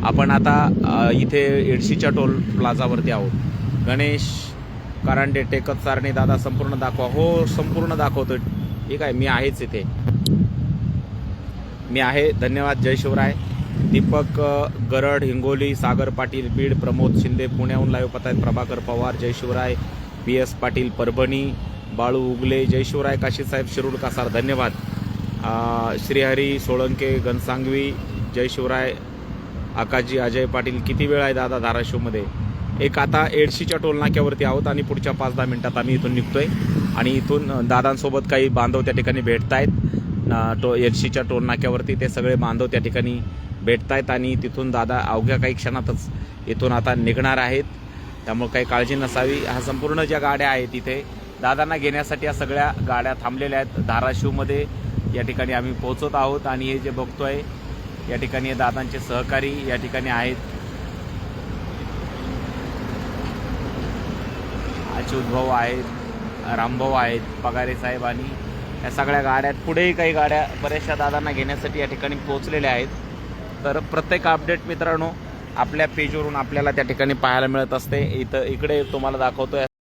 आपण आता इथे एडशीच्या टोल प्लाझावरती आहोत। गणेश करांडे टेकत सारणे दादा संपूर्ण दाखवा। हो संपूर्ण दाखवतो। ठीक आहे, मी आहेच इथे, मी आहे। धन्यवाद। जय शिवराय। दीपक गरड हिंगोली, सागर पाटील बीड, प्रमोद शिंदे पुण्याहून लाईव्ह पाहतायत, प्रभाकर पवार जय शिवराय, PS पाटील परभणी, बाळू उगले जय शिवराय, काशीसाहेब शिरूर कासार धन्यवाद, श्रीहरी सोळंके घनसांगवी जय शिवराय, आकाशजी अजय पाटील किती वेळ आहे दादा धाराशिवमध्ये? एक आता एडशीच्या टोलनाक्यावरती आहोत आणि पुढच्या 5-10 मिनिटात आम्ही इथून निघतोय आणि इथून दादांसोबत काही बांधव त्या ठिकाणी भेटतायत। एडशीच्या टोलनाक्यावरती ते सगळे बांधव त्या ठिकाणी भेटतायत आणि तिथून दादा अवघ्या काही क्षणातच इथून आता निघणार आहेत, त्यामुळे काही काळजी नसावी। हा संपूर्ण ज्या गाड्या आहेत इथे दादांना घेण्यासाठी या सगळ्या गाड्या थांबलेल्या आहेत धाराशिवमध्ये। या ठिकाणी आम्ही पोहोचत आहोत आणि हे जे बघतोय या ठिकाणी दादांचे सहकारी या ठिकाणी आहेत, अच्युत भाऊ आहेत, रामभाऊ आहेत, पगारे साहेब आणि या सगळ्या गाड्या पुढेही काही गाड्या बऱ्याचशा दादांना घेण्यासाठी या ठिकाणी पोहोचलेल्या आहेत। तर प्रत्येक अपडेट मित्रांनो आपल्या पेजवरून आपल्याला त्या ठिकाणी पाहायला मिळत असते। इकडे तुम्हाला दाखवतोय